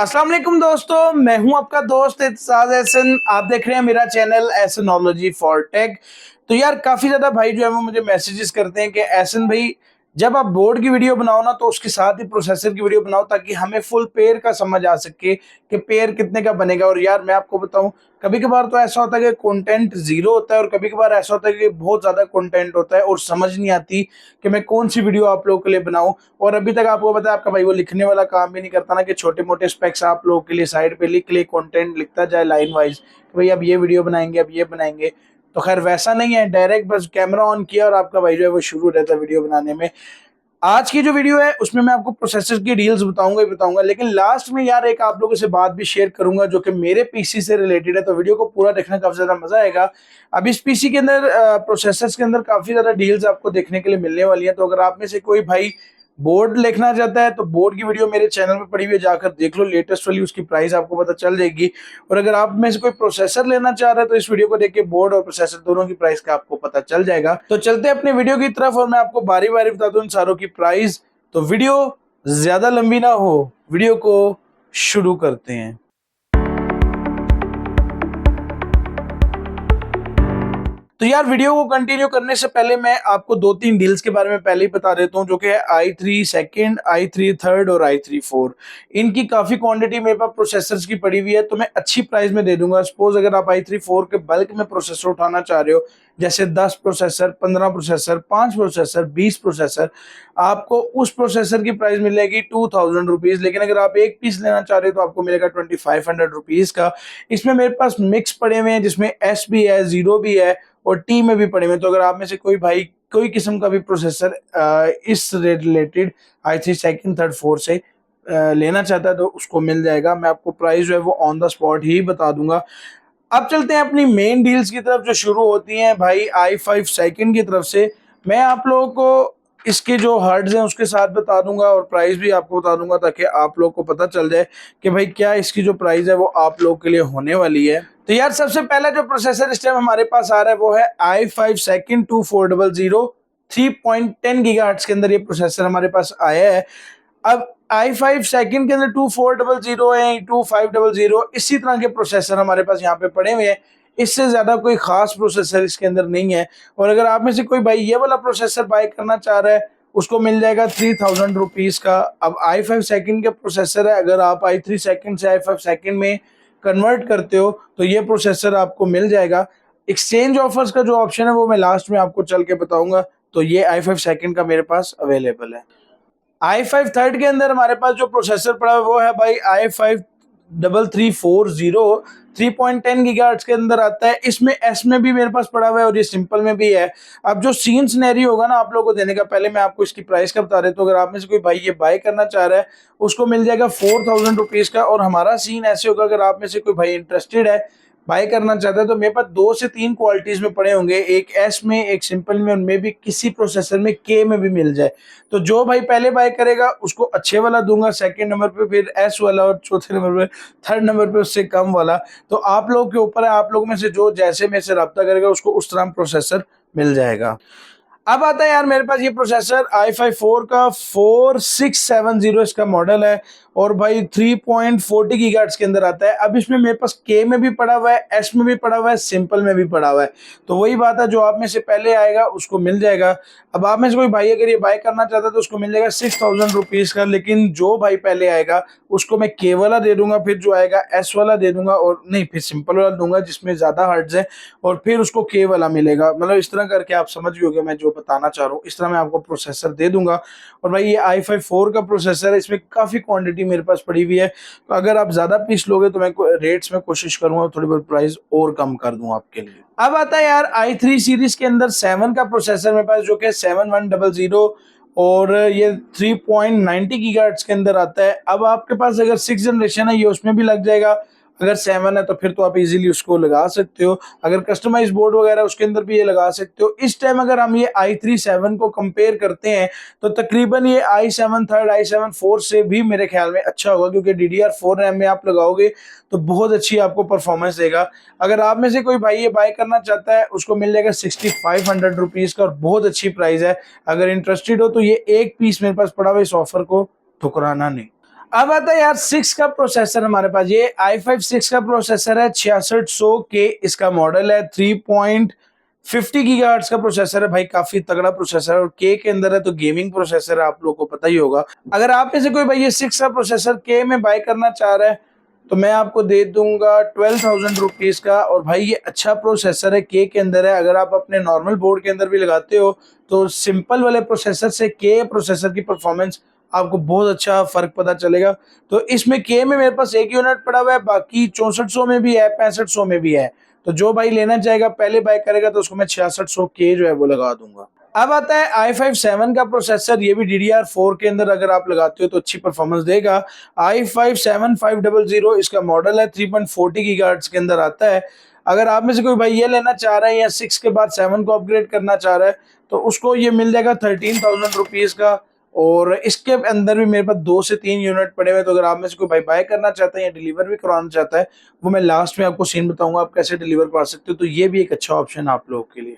अस्सलाम वालेकुम दोस्तों, मैं हूं आपका दोस्त इत्साज एहसन। आप देख रहे हैं मेरा चैनल एहसनोलॉजी फॉर टेक। तो यार काफी ज्यादा भाई जो है वो मुझे मैसेजेस करते हैं कि एहसन भाई जब आप बोर्ड की वीडियो बनाओ ना तो उसके साथ ही प्रोसेसर की वीडियो बनाओ ताकि हमें फुल पेयर का समझ आ सके कि पेयर कितने का बनेगा। और यार मैं आपको बताऊं, कभी कभार तो ऐसा होता है कि कंटेंट जीरो होता है और कभी कभार ऐसा होता है कि बहुत ज्यादा कंटेंट होता है और समझ नहीं आती कि मैं कौन सी वीडियो आप लोगों के लिए बनाऊं। और अभी तक आपको पता है आपका भाई वो लिखने वाला काम भी नहीं करता ना कि छोटे मोटे स्पेक्स आप लोगों के लिए साइड पे लिख ले, कंटेंट लिखता जाए लाइन वाइज कि भाई अब ये वीडियो बनाएंगे, अब ये बनाएंगे। तो खैर वैसा नहीं है, डायरेक्ट बस कैमरा ऑन किया और आपका भाई जो है वो शुरू रहता है वीडियो बनाने में। आज की जो वीडियो है उसमें मैं आपको प्रोसेसर की डील्स बताऊंगा ही बताऊंगा, लेकिन लास्ट में यार एक आप लोगों से बात भी शेयर करूंगा जो कि मेरे पीसी से रिलेटेड है। तो वीडियो को पूरा देखने का काफी ज्यादा मजा आएगा। अब इस पीसी के अंदर प्रोसेसर्स के अंदर काफी ज्यादा डील्स आपको देखने के लिए मिलने वाली है। तो अगर आप में से कोई भाई बोर्ड देखना चाहता है तो बोर्ड की वीडियो मेरे चैनल पे पड़ी हुई है, जाकर देख लो। लेटेस्ट वाली उसकी प्राइस आपको पता चल जाएगी। और अगर आप में से कोई प्रोसेसर लेना चाह रहा है तो इस वीडियो को देख के बोर्ड और प्रोसेसर दोनों की प्राइस का आपको पता चल जाएगा। तो चलते हैं अपने वीडियो की तरफ और मैं आपको बारी बारी बता दूं इन सारों की प्राइस। तो वीडियो ज्यादा लंबी ना हो, वीडियो को शुरू करते हैं। तो यार वीडियो को कंटिन्यू करने से पहले मैं आपको दो तीन डील्स के बारे में पहले ही बता देता हूँ, जो कि है i3 सेकंड, i3 थर्ड और i3 फोर। इनकी काफी क्वांटिटी मेरे पास प्रोसेसर्स की पड़ी हुई है तो मैं अच्छी प्राइस में दे दूंगा। सपोज अगर आप i3 फोर के बल्क में प्रोसेसर उठाना चाह रहे हो, जैसे 10 प्रोसेसर, 15 प्रोसेसर, 5 प्रोसेसर, 20 प्रोसेसर, आपको उस प्रोसेसर की प्राइस मिलेगी 2000 रुपीज। लेकिन अगर आप एक पीस लेना चाह रहे हो तो आपको मिलेगा 2500 रुपीज का। इसमें मेरे पास मिक्स पड़े हुए हैं जिसमें एस भी है, जीरो भी है और टी में भी पड़े हुए। तो अगर आप में से कोई भाई कोई किस्म का भी प्रोसेसर इस related i3 second, third, fourth से लेना चाहता है तो उसको मिल जाएगा। मैं आपको प्राइस जो है वो ऑन द स्पॉट ही बता दूंगा। अब चलते हैं अपनी मेन डील्स की तरफ जो शुरू होती हैं भाई i5 सेकंड की तरफ से। मैं आप लोगों को इसके जो हर्ट्ज हैं उसके साथ बता दूंगा और प्राइस भी आपको बता दूंगा ताकि आप लोग को पता चल जाए कि भाई क्या इसकी जो प्राइस है वो आप लोग के लिए होने वाली है। तो यार सबसे पहला जो प्रोसेसर इस टाइम हमारे पास आ रहा है वो है i5 सेकंड 2400 3.10 गीगाहर्ट्ज के अंदर ये प्रोसेसर हमारे पास आया है। अब i5 सेकंड के अंदर 2400 है, 2500, इसी तरह के प्रोसेसर हमारे पास यहाँ पे पड़े हुए हैं। इससे ज्यादा कोई खास प्रोसेसर इसके अंदर नहीं है। और अगर आप में से कोई भाई ये वाला प्रोसेसर बाय करना चाह रहा है उसको मिल जाएगा 3000 रुपीज का। अब i5 सेकंड के प्रोसेसर है, अगर आप i3 सेकंड से i5 सेकंड में कन्वर्ट करते हो तो ये प्रोसेसर आपको मिल जाएगा। एक्सचेंज ऑफर्स का जो ऑप्शन है वो मैं लास्ट में आपको चल के बताऊंगा। तो ये i5 सेकंड का मेरे पास अवेलेबल है। i5 थर्ड के अंदर हमारे पास जो प्रोसेसर पड़ा है वो है भाई i5 3340 3.10 गीगाहर्ट्ज के अंदर आता है। इसमें एस में भी मेरे पास पड़ा हुआ है और ये सिंपल में भी है। अब जो सीन सिनेरियो होगा ना आप लोगों को देने का, पहले मैं आपको इसकी प्राइस का बता देता हूँ। अगर आप में से कोई भाई ये बाय करना चाह रहा है उसको मिल जाएगा 4000 रुपीज का। और हमारा सीन ऐसे होगा, अगर आप में से कोई भाई इंटरेस्टेड है बाय करना चाहता है तो मेरे पास 2 से 3 क्वालिटीज में पड़े होंगे, एक एस में, एक सिंपल में, उनमें भी किसी प्रोसेसर में के में भी मिल जाए। तो जो भाई पहले बाय करेगा उसको अच्छे वाला दूंगा, सेकंड नंबर पे फिर एस वाला और चौथे नंबर पे, थर्ड नंबर पे उससे कम वाला। तो आप लोगों के ऊपर है, आप लोगों में से जो जैसे में से रब्ता करेगा उसको उस तरह प्रोसेसर मिल जाएगा। अब आता है यार मेरे पास ये प्रोसेसर i5 4 का 4670 इसका मॉडल है और भाई 3.40 गीगाहर्ट्ज के अंदर आता है। अब इसमें मेरे पास के में भी पड़ा हुआ है, एस में भी पड़ा हुआ है, सिंपल में भी पड़ा हुआ है। तो वही बात है, जो आप में से पहले आएगा उसको मिल जाएगा। अब आप में से कोई भाई अगर ये बाय करना चाहता है तो उसको मिल जाएगा 6000 रुपीज का। लेकिन जो भाई पहले आएगा उसको मैं के वाला दे दूंगा, फिर जो आएगा एस वाला दे दूंगा, और नहीं फिर सिंपल वाला दूंगा जिसमें ज्यादा हर्ट्ज है, और फिर उसको के वाला मिलेगा। मतलब इस तरह करके आप समझ गए होगे मैं जो बताना चाह रहा हूँ। इस तरह मैं आपको प्रोसेसर दे दूंगा। और भाई ये i5 4 का प्रोसेसर है, इसमें काफी क्वांटिटी मेरे पास पड़ी हुई है। तो अगर आप ज्यादा पीस लोगे तो मैं रेट्स में कोशिश करूंगा थोड़ी बहुत प्राइस और कम कर दूं आपके लिए। अब आता है यार i3 सीरीज के अंदर 7 का प्रोसेसर मेरे पास, जो कि 7100 और ये 3.90 गीगाहर्ट्ज के अंदर आता है। अब आपके पास अगर 6 जनरेशन है ये उसमें भी लग जाएगा, अगर 7 है तो फिर तो आप इजीली उसको लगा सकते हो। अगर कस्टमाइज बोर्ड वगैरह उसके अंदर भी ये लगा सकते हो। इस टाइम अगर हम ये i3 7 को कंपेयर करते हैं तो तकरीबन ये i7 थर्ड, i7 फोर्थ से भी मेरे ख्याल में अच्छा होगा, क्योंकि DDR4 रैम में आप लगाओगे तो बहुत अच्छी आपको परफॉर्मेंस देगा। अगर आप में से कोई भाई ये बाय करना चाहता है उसको मिल जाएगा 6500 रुपीज का और बहुत अच्छी प्राइस है। अगर इंटरेस्टेड हो तो ये एक पीस मेरे पास पड़ा हुआ, इस ऑफर को ठुकराना नहीं। अब आता है यार 6 का प्रोसेसर हमारे पास। ये i5 6 का प्रोसेसर है, 6600K इसका मॉडल है, 3.50 गीगाहर्ट्ज का प्रोसेसर है भाई, काफी तगड़ा प्रोसेसर है और के अंदर है तो गेमिंग प्रोसेसर है, आप लोगों को पता ही होगा। अगर आप में से कोई भाई ये 6 का प्रोसेसर के में बाय करना चाह रहा है तो मैं आपको दे दूंगा 12,000 रुपीज का। और भाई ये अच्छा प्रोसेसर है, के अंदर है। अगर आप अपने नॉर्मल बोर्ड के अंदर भी लगाते हो तो सिंपल वाले प्रोसेसर से के प्रोसेसर की परफॉर्मेंस आपको बहुत अच्छा फर्क पता चलेगा। तो इसमें के में मेरे पास एक यूनिट पड़ा हुआ है, बाकी 6400 में भी है, 6500 में भी है। तो जो भाई लेना चाहेगा पहले बाय करेगा तो उसको मैं 6600K जो है वो लगा दूंगा। अब आता है i5 7 का प्रोसेसर, ये भी DDR4 के अंदर अगर आप लगाते हो तो अच्छी परफॉर्मेंस देगा। i5 7500 इसका मॉडल है, 3.40 गीगाहर्ट्ज के अंदर आता है। अगर आप में से कोई भाई ये लेना चाह रहा है या 6 के बाद 7 को अपग्रेड करना चाह रहा है तो उसको ये मिल जाएगा 13,000 रुपीज का। और इसके अंदर भी मेरे पास 2 से 3 यूनिट पड़े हुए, तो अगर आप में से कोई भाई बाय करना चाहता है या डिलीवर भी करवाना चाहता है वो मैं लास्ट में आपको सीन बताऊंगा आप कैसे डिलीवर करवा सकते हो। तो ये भी एक अच्छा ऑप्शन है आप लोगों के लिए।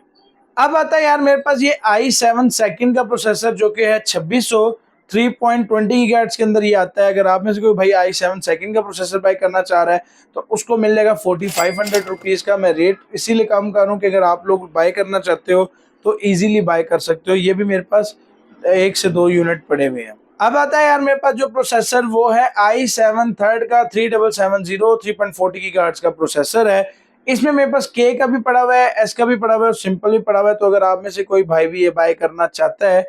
अब आता है यार मेरे पास ये i7 सेकंड का प्रोसेसर जो कि है 2600, 3.20 गीगाहर्ट्ज के अंदर ये आता है। अगर आप में से कोई भाई i7 सेकंड का प्रोसेसर बाय करना चाह रहा है तो उसको मिल जाएगा 4500 रुपीज का। मैं रेट इसीलिए कम कर रहा हूँ कि अगर आप लोग बाय करना चाहते हो तो इजीली बाय कर सकते हो। ये भी मेरे पास 1 से 2 यूनिट पड़े हुए हैं। अब आता है यार मेरे पास जो प्रोसेसर वो है i7 थर्ड का 3770, 3.40 गीगाहर्ट्ज का प्रोसेसर है। इसमें मेरे पास के का भी पड़ा हुआ है, एस का भी पड़ा हुआ है और सिंपल भी पड़ा हुआ है। तो अगर आप में से कोई भाई भी ये बाय करना चाहता है,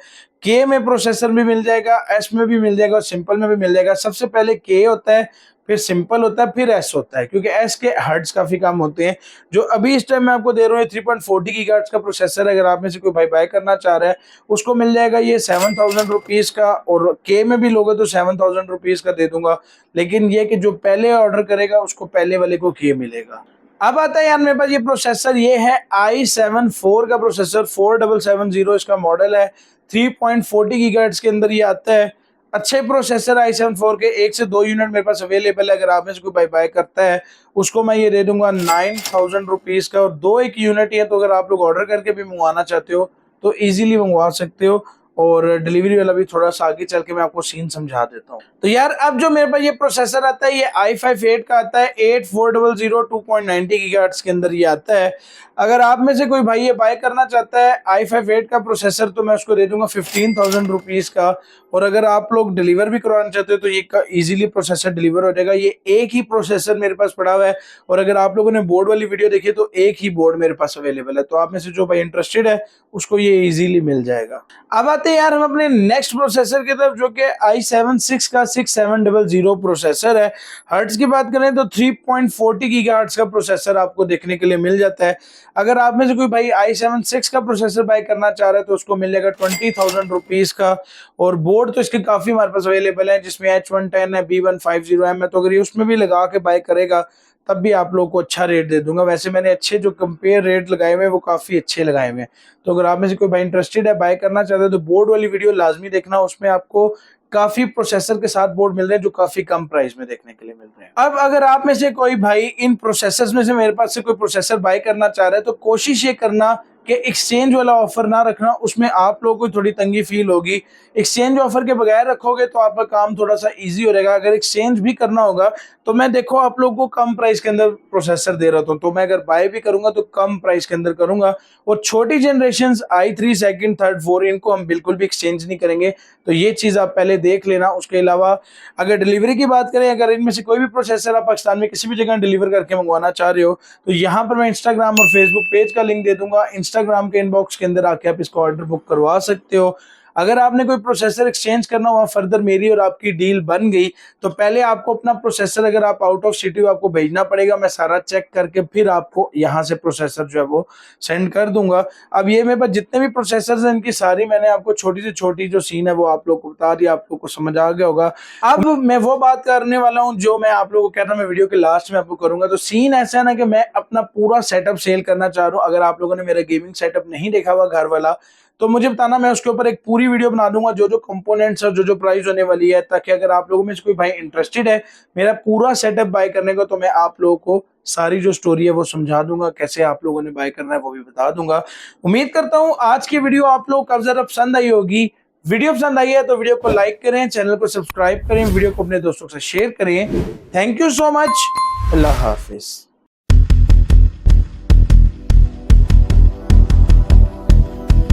के में प्रोसेसर भी मिल जाएगा, एस में भी मिल जाएगा और सिंपल में भी मिल जाएगा। सबसे पहले के होता है, फिर सिंपल होता है, फिर एस होता है, क्योंकि एस के हर्ट्ज काफी कम होते हैं। जो अभी इस टाइम मैं आपको दे रहा हूँ 3.40 गीगाहर्ट्ज का प्रोसेसर, अगर आप में से कोई भाई बाय करना चाह रहा है उसको मिल जाएगा ये 7,000 रुपीज का। और के में भी लोगे तो 7,000 रुपीज का दे दूंगा, लेकिन ये कि जो पहले ऑर्डर करेगा उसको पहले वाले को के मिलेगा। अब आता है यार मेरे पास ये प्रोसेसर, ये है i7 4 का प्रोसेसर, 4770 इसका मॉडल है, 3.40 गीगाहर्ट्ज के अंदर ये आता है। अच्छे प्रोसेसर i7 4 के 1 से 2 यूनिट मेरे पास अवेलेबल है। अगर आप में से कोई बाय करता है उसको मैं ये दे दूंगा 9,000 रुपीज का। और 2 एक यूनिट ही है, तो अगर आप लोग ऑर्डर करके भी मंगवाना चाहते हो तो इजीली मंगवा सकते हो। और डिलीवरी वाला भी थोड़ा सा आगे चल के मैं आपको सीन समझा देता हूँ। तो यार अब जो मेरे पास ये प्रोसेसर आता है ये i5 8 का आता है, 8400, 2.90 गीगाहर्ट्ज के अंदर ये आता है। अगर आप में से कोई भाई ये बाय करना चाहता है i5 8 का प्रोसेसर तो मैं उसको दे दूंगा 15,000 रुपीज का। और अगर आप लोग डिलीवर भी करवाना चाहते हो तो ये इजीली प्रोसेसर डिलीवर हो जाएगा। ये एक ही प्रोसेसर मेरे पास पड़ा हुआ है और अगर आप लोगों ने बोर्ड वाली वीडियो देखी तो एक ही बोर्ड मेरे पास अवेलेबल है। तो आप में से जो भाई इंटरेस्टेड है उसको ये इजीली मिल जाएगा। अब आते हैं यार हम अपने नेक्स्ट प्रोसेसर की तरफ जो कि i7 6 का 6700 प्रोसेसर है। हर्ट्ज की बात करें तो 3.40 गीगाहर्ट्ज का प्रोसेसर आपको देखने के लिए मिल जाता है। अगर आप में से कोई भाई i7 6 का प्रोसेसर बाय करना चाह रहा है तो उसको मिल जाएगा 20,000 रुपीज का। और बोर्ड तो इसके काफी हमारे पास अवेलेबल है, जिसमें H110 है, B150M है। तो अगर ये उसमें भी लगा के बाय करेगा तब भी आप लोगों को अच्छा रेट दे दूंगा। वैसे मैंने अच्छे जो कंपेयर रेट लगाए हुए हैं वो काफी अच्छे लगाए हुए हैं। तो अगर आप में से कोई भाई इंटरेस्टेड है बाय करना चाहते हैं तो बोर्ड वाली वीडियो लाजमी देखना, उसमें आपको काफी प्रोसेसर के साथ बोर्ड मिल रहे हैं जो काफी कम प्राइस में देखने के लिए मिल रहे हैं। अब अगर आप में से कोई भाई इन प्रोसेसर्स में से मेरे पास से कोई प्रोसेसर बाय करना चाह रहा है तो कोशिश ये करना कि एक्सचेंज वाला ऑफर ना रखना, उसमें आप लोगों को थोड़ी तंगी फील होगी। एक्सचेंज ऑफर के बगैर रखोगे तो आपका काम थोड़ा सा इजी हो जाएगा। अगर एक्सचेंज भी करना होगा तो मैं देखो आप लोगों को कम प्राइस के अंदर प्रोसेसर दे रहा हूं, तो मैं अगर बाय भी करूंगा तो कम प्राइस के अंदर करूंगा। और छोटी जनरेशन i3 सेकंड थर्ड 4 इनको हम बिल्कुल भी एक्सचेंज नहीं करेंगे, तो ये चीज आप पहले देख लेना। उसके अलावा अगर डिलीवरी की बात करें, अगर इनमें से कोई भी प्रोसेसर आप पाकिस्तान में किसी भी जगह डिलीवर करके मंगवाना चाह रहे हो तो यहाँ पर मैं इंस्टाग्राम और फेसबुक पेज का लिंक दे दूंगा। इंस्टाग्राम के इनबॉक्स के अंदर आके आप इसको ऑर्डर बुक करवा सकते हो। अगर आपने कोई प्रोसेसर एक्सचेंज करना हुआ, फर्दर मेरी और आपकी डील बन गई तो पहले आपको अपना प्रोसेसर, अगर आप आउट ऑफ सिटी हो, आपको भेजना पड़ेगा। मैं सारा चेक करके फिर आपको यहाँ से प्रोसेसर जो है वो सेंड कर दूंगा। अब ये मेरे पास जितने भी प्रोसेसर हैं इनकी सारी मैंने आपको छोटी से छोटी जो सीन है वो आप लोग को बता दी, आप लोग को समझ आ गया होगा। अब मैं वो बात करने वाला हूँ जो मैं आप लोगों को कहता हूँ मैं वीडियो के लास्ट में आपको करूंगा। तो सीन ऐसा है ना कि मैं अपना पूरा सेटअप सेल करना चाह रहा हूँ। अगर आप लोगों ने मेरा गेमिंग सेटअप नहीं देखा हुआ घर वाला तो मुझे बताना, मैं उसके ऊपर एक पूरी वीडियो बना दूंगा, जो जो कंपोनेंट्स और जो जो प्राइस होने वाली है, ताकि अगर आप लोगों में से कोई भाई इंटरेस्टेड है मेरा पूरा सेटअप बाय करने को तो मैं आप लोगों को सारी जो स्टोरी है वो समझा दूंगा, कैसे आप लोगों ने बाय करना है वो भी बता दूंगा। उम्मीद करता हूं आज की वीडियो आप लोगों को काफी ज्यादा पसंद आई होगी। वीडियो पसंद आई है तो वीडियो को लाइक करें, चैनल को सब्सक्राइब करें, वीडियो को अपने दोस्तों से शेयर करें। Thank you so much. Allah Hafiz.